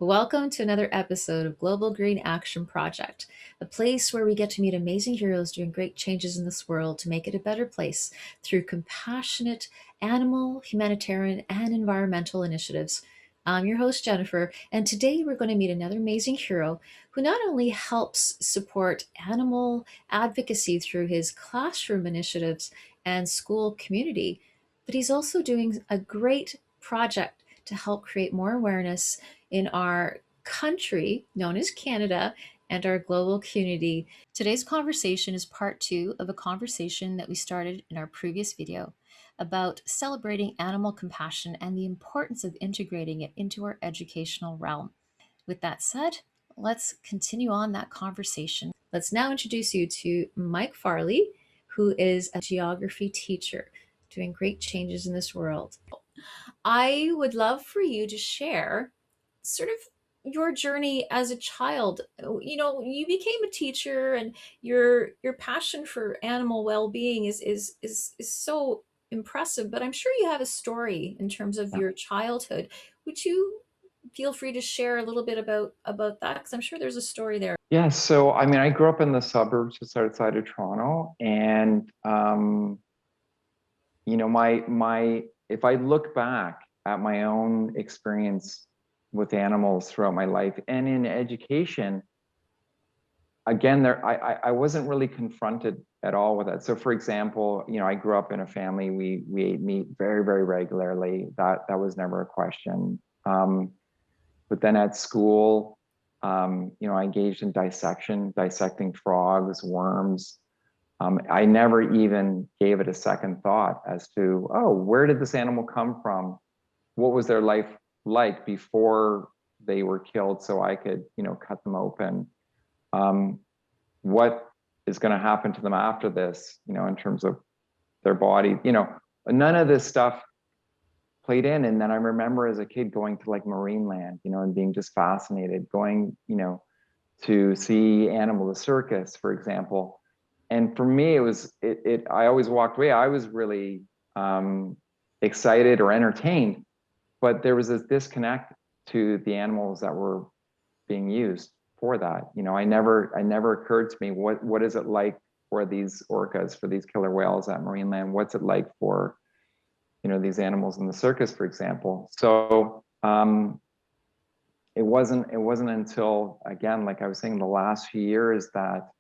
Welcome to another episode of Global Green Action Project, a place where we get to meet amazing heroes doing great changes in this world to make it a better place through compassionate animal, humanitarian, and environmental initiatives. I'm your host, Jennifer, and today we're going to meet another amazing hero who not only helps support animal advocacy through his classroom initiatives and school community, but he's also doing a great project to help create more awareness in our country, known as Canada, and our global community. Today's conversation is part two of a conversation that we started in our previous video about celebrating animal compassion and the importance of integrating it into our educational realm. With that said, let's continue on that conversation. Let's now introduce you to Mike Farley, who is a geography teacher doing great changes in this world. I would love for you to share sort of your journey as a child. You became a teacher, and your passion for animal well-being is so impressive, but I'm sure you have a story in terms of Yeah. your childhood. Would you feel free to share a little bit about that, because I'm sure there's a story there. Yeah. So, I mean, I grew up in the suburbs just outside of Toronto, and if I look back at my own experience with animals throughout my life and in education, again, I wasn't really confronted at all with it. So, for example, I grew up in a family we ate meat very, very regularly. That was never a question. But then at school, I engaged in dissecting frogs, worms. I never even gave it a second thought as to, oh, where did this animal come from? What was their life like before they were killed so I could, cut them open? What is going to happen to them after this, in terms of their body? None of this stuff played in. And then I remember as a kid going to like marine land, and being just fascinated, going, to see animal the circus, for example. And for me, I always walked away. I was really excited or entertained, but there was this disconnect to the animals that were being used for that. I never occurred to me, what is it like for these orcas, for these killer whales at marine land? What's it like for these animals in the circus, for example? So it wasn't until, again, like I was saying, the last few years that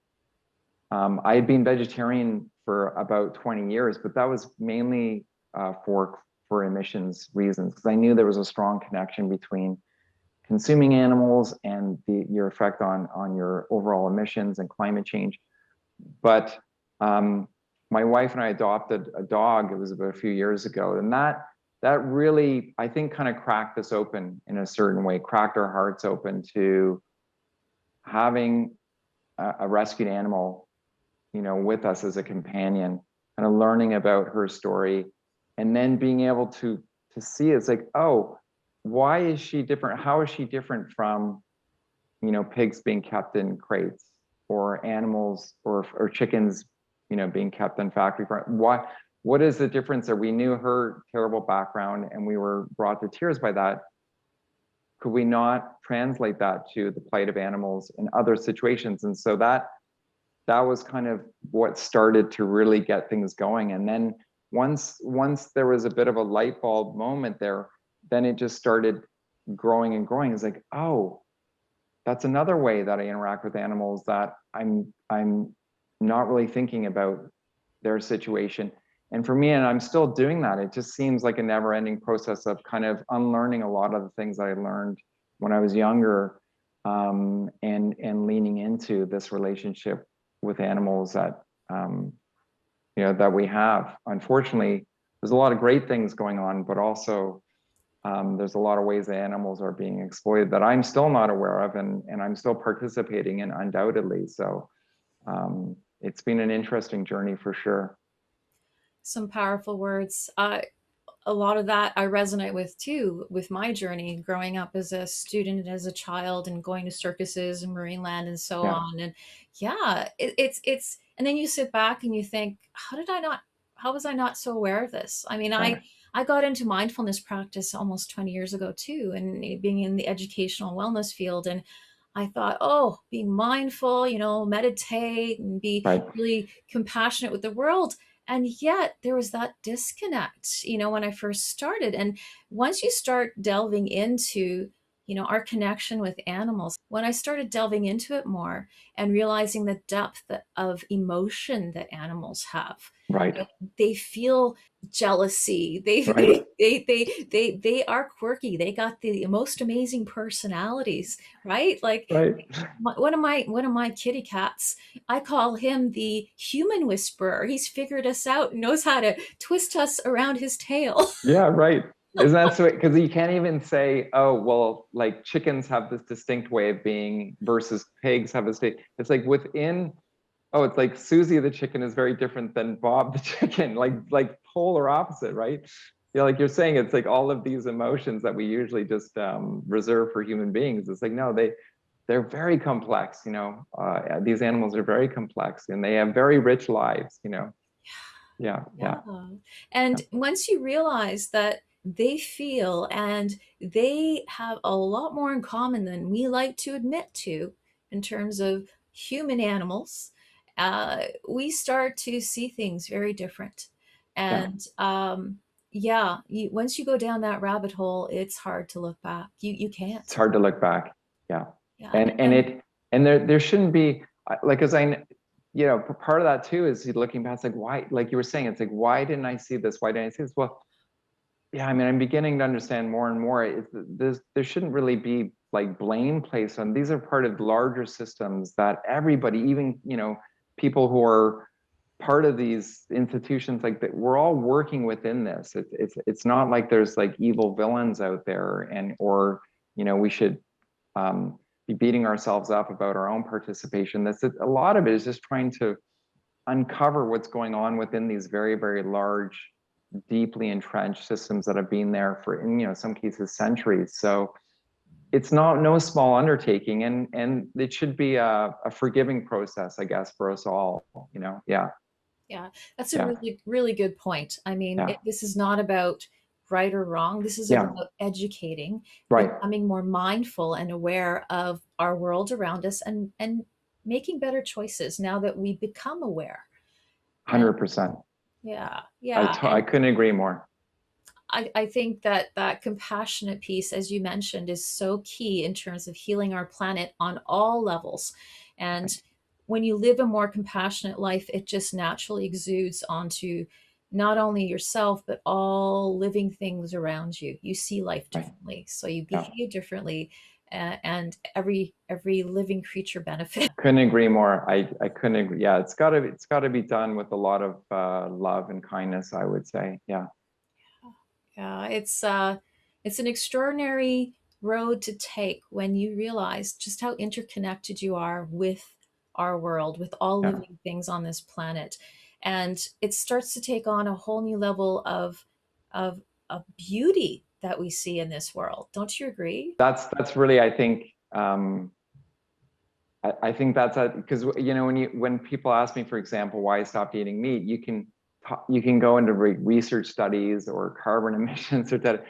I had been vegetarian for about 20 years, but that was mainly for emissions reasons, because I knew there was a strong connection between consuming animals and your effect on your overall emissions and climate change. But my wife and I adopted a dog. It was about a few years ago, and that really, I think, kind of cracked us open in a certain way, cracked our hearts open to having a rescued animal, with us as a companion, kind of learning about her story, and then being able to see it's like, oh, why is she different? How is she different from, pigs being kept in crates, or animals or chickens, being kept in factory farm? What is the difference there? We knew her terrible background and we were brought to tears by that. Could we not translate that to the plight of animals in other situations? And so that was kind of what started to really get things going. And then once there was a bit of a light bulb moment there, then it just started growing and growing. It's like, oh, that's another way that I interact with animals, that I'm not really thinking about their situation. And for me, and I'm still doing that, it just seems like a never-ending process of kind of unlearning a lot of the things that I learned when I was younger, and leaning into this relationship with animals that that we have. Unfortunately, there's a lot of great things going on, but also there's a lot of ways that animals are being exploited that I'm still not aware of, and I'm still participating in, undoubtedly. So it's been an interesting journey for sure. Some powerful words. A lot of that I resonate with too, with my journey growing up as a student, as a child, and going to circuses and marine land and so Yeah, on. And yeah, and then you sit back and you think, how was I not so aware of this? I mean, right. I got into mindfulness practice almost 20 years ago too, and being in the educational wellness field. And I thought, oh, being mindful, meditate and be Right. really compassionate with the world. And yet there was that disconnect, when I first started. And once you start delving into, our connection with animals, when I started delving into it more and realizing the depth of emotion that animals have, Right. they feel jealousy. They Right. they are quirky. They got the most amazing personalities, right? Like Right. one of my kitty cats, I call him the human whisperer. He's figured us out and knows how to twist us around his tail. Yeah, right. Isn't that so? Because you can't even say, oh, well, like chickens have this distinct way of being versus pigs have a state. It's like within, oh, it's like Susie the chicken is very different than Bob the chicken, like polar opposite, right? Yeah, like you're saying, it's like all of these emotions that we usually just reserve for human beings. It's like, no, they're very complex, these animals are very complex and they have very rich lives. Yeah, Yeah. yeah, And yeah. once you realize that they feel and they have a lot more in common than we like to admit to in terms of human animals, we start to see things very different. Yeah. And yeah, once you go down that rabbit hole, it's hard to look back. You It's can't. hard to look back. Yeah. Yeah. And And it and there shouldn't be like as part of that too is looking past like why like you were saying it's like why didn't I see this? Why didn't I see this? Well, yeah, I mean I'm beginning to understand more and more. There shouldn't really be like blame placed on these are part of larger systems that everybody, even people who are part of these institutions like that we're all working within this it's not like there's like evil villains out there and or we should be beating ourselves up about our own participation. That's a lot of it is just trying to uncover what's going on within these very, very large, deeply entrenched systems that have been there for, in some cases, centuries. So it's not no small undertaking, and it should be a forgiving process, I guess, for us all. Yeah, yeah, that's a yeah, really, really good point. I mean, yeah, this is not about right or wrong. This is yeah. about educating, Right, becoming more mindful and aware of our world around us, and making better choices now that we become aware. And 100%. yeah, yeah. I And couldn't agree more. I think that compassionate piece, as you mentioned, is so key in terms of healing our planet on all levels. And when you live a more compassionate life, it just naturally exudes onto not only yourself, but all living things around you. You see life Right, differently, so you yeah. behave differently, and every living creature benefits. Couldn't agree more. I couldn't agree. Yeah, it's gotta be done with a lot of love and kindness, I would say. Yeah, Yeah, it's an extraordinary road to take when you realize just how interconnected you are with our world, with all yeah. living things on this planet. And it starts to take on a whole new level of of beauty that we see in this world. Don't you agree? That's really I think I think that's because when people ask me, for example, why I stopped eating meat, you can go into research studies or carbon emissions or that.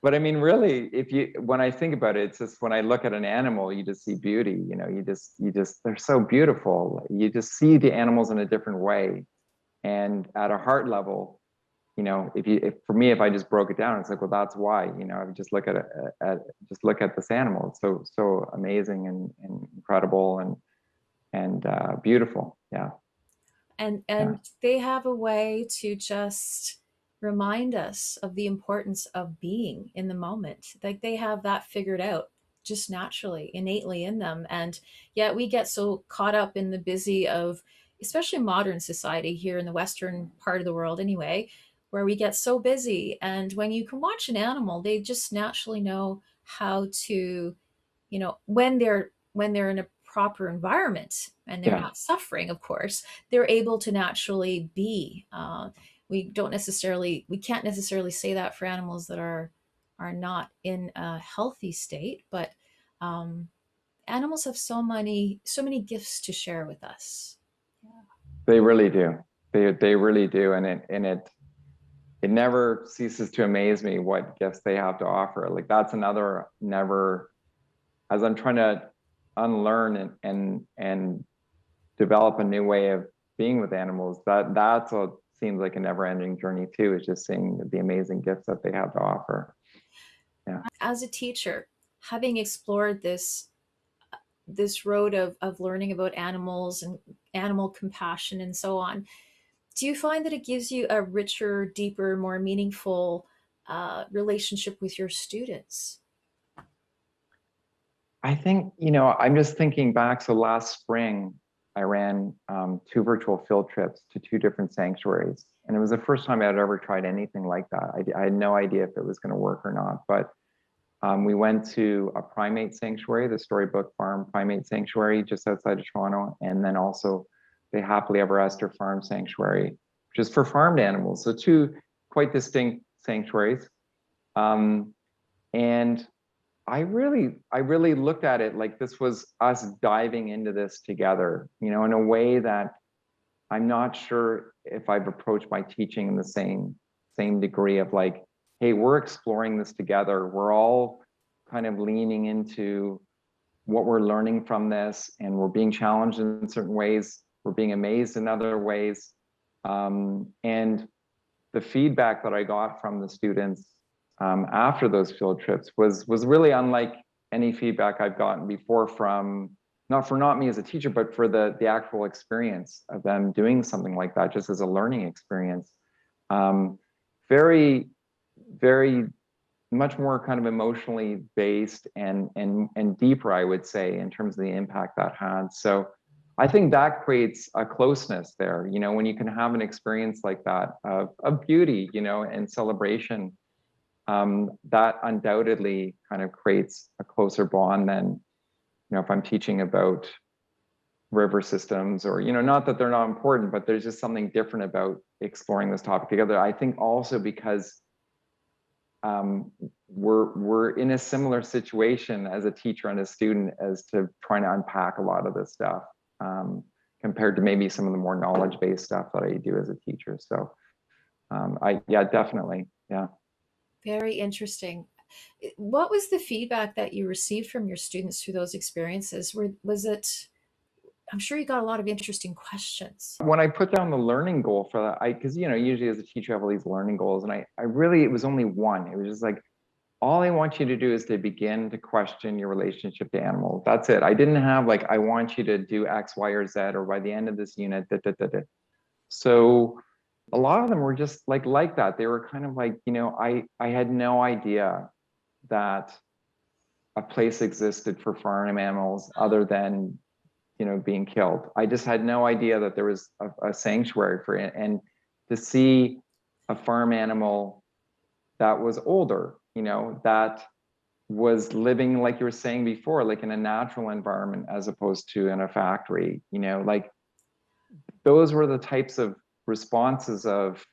But I mean, really, if you when I think about it, it's just when I look at an animal, you just see beauty. You just they're so beautiful. You just see the animals in a different way. And at a heart level, if for me, if I just broke it down, it's like, well, that's why. I would just look just look at this animal. It's so amazing and incredible and beautiful. Yeah, yeah, And they have a way to just remind us of the importance of being in the moment. Like they have that figured out just naturally, innately in them. And yet we get so caught up in the busy of, especially modern society here in the Western part of the world anyway, where we get so busy. And when you can watch an animal, they just naturally know how to, when they're in a proper environment and they're yeah. not suffering, of course, they're able to naturally be. We can't necessarily say that for animals that are not in a healthy state, but um, animals have so many gifts to share with us. Yeah. They really do. They really do, and it never ceases to amaze me what gifts they have to offer. Like that's another never, as I'm trying to unlearn and develop a new way of being with animals, that's what seems like a never-ending journey too, is just seeing the amazing gifts that they have to offer. Yeah. As a teacher, having explored this road of learning about animals and animal compassion and so on, do you find that it gives you a richer, deeper, more meaningful relationship with your students? I think, I'm just thinking back. So last spring, I ran 2 virtual field trips to 2 different sanctuaries. And it was the first time I had ever tried anything like that. I had no idea if it was going to work or not. But we went to a primate sanctuary, the Storybook Farm Primate Sanctuary, just outside of Toronto. And then also the Happily Ever After Farm Sanctuary, which is for farmed animals. So 2 quite distinct sanctuaries. Um, and I really looked at it like this was us diving into this together, in a way that I'm not sure if I've approached my teaching in the same degree of like, hey, we're exploring this together. We're all kind of leaning into what we're learning from this, and we're being challenged in certain ways. We're being amazed in other ways. And the feedback that I got from the students after those field trips was really unlike any feedback I've gotten before from not me as a teacher, but for the actual experience of them doing something like that, just as a learning experience. Um, very, very much more kind of emotionally based and deeper, I would say, in terms of the impact that had. So I think that creates a closeness there, when you can have an experience like that of beauty, and celebration, that undoubtedly kind of creates a closer bond than, if I'm teaching about river systems or, not that they're not important, but there's just something different about exploring this topic together. I think also because we're in a similar situation as a teacher and a student as to trying to unpack a lot of this stuff, compared to maybe some of the more knowledge-based stuff that I do as a teacher. So yeah, definitely. Yeah. Very interesting. What was the feedback that you received from your students through those experiences? Was it, I'm sure you got a lot of interesting questions. When I put down the learning goal for that, because, usually as a teacher, I have all these learning goals, and I really, it was only one. It was just like, all I want you to do is to begin to question your relationship to animals. That's it. I didn't have like, I want you to do X, Y, or Z, or by the end of this unit, da, da, da, da. So a lot of them were just like that. They were kind of like, I had no idea that a place existed for farm animals other than, being killed. I just had no idea that there was a sanctuary for it. And to see a farm animal that was older, that was living, like you were saying before, like in a natural environment as opposed to in a factory, like those were the types of responses of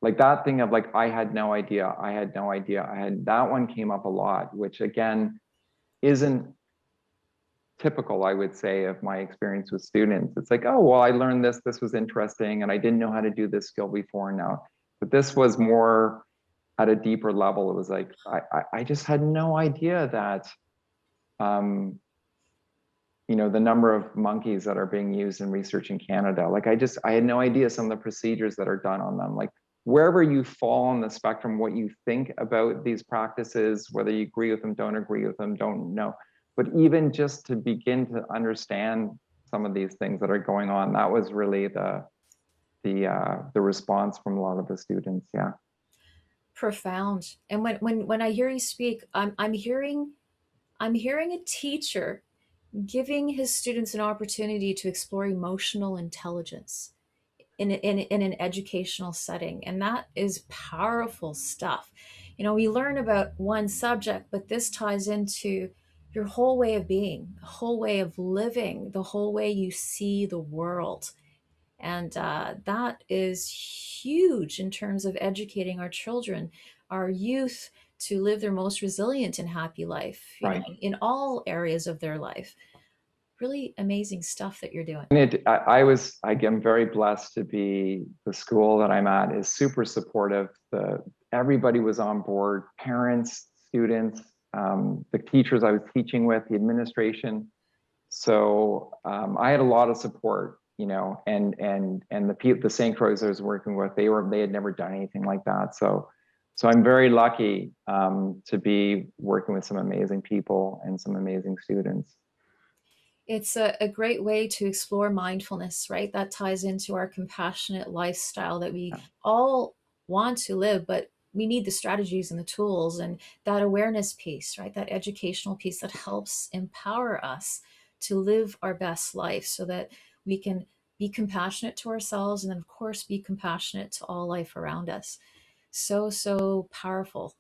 like that thing of like, I had no idea, I had no idea, I had, that one came up a lot, which again isn't typical, I would say, of my experience with students. It's like, oh, well, I learned this was interesting, and I didn't know how to do this skill before now. But this was more at a deeper level. It was like, I just had no idea that, the number of monkeys that are being used in research in Canada. Like, I had no idea some of the procedures that are done on them. Like, wherever you fall on the spectrum, what you think about these practices, whether you agree with them, don't agree with them, don't know. But even just to begin to understand some of these things that are going on, that was really the response from a lot of the students. Yeah. Profound. And when I hear you speak, I'm hearing a teacher giving his students an opportunity to explore emotional intelligence in an educational setting. And that is powerful stuff. We learn about one subject, but this ties into your whole way of being, the whole way of living, the whole way you see the world. And that is huge in terms of educating our children, our youth, to live their most resilient and happy life, Right. in all areas of their life. really amazing stuff that you're doing. And I'm very blessed to be, the school that I'm at is super supportive. Everybody was on board, parents, students, the teachers I was teaching with, the administration. So I had a lot of support, and the St. Croix I was working with, they had never done anything like that. So I'm very lucky to be working with some amazing people and some amazing students. It's a great way to explore mindfulness, right? That ties into our compassionate lifestyle that we all want to live, but we need the strategies and the tools and that awareness piece, right? That educational piece that helps empower us to live our best life so that we can be compassionate to ourselves and then, of course, be compassionate to all life around us. So, so powerful.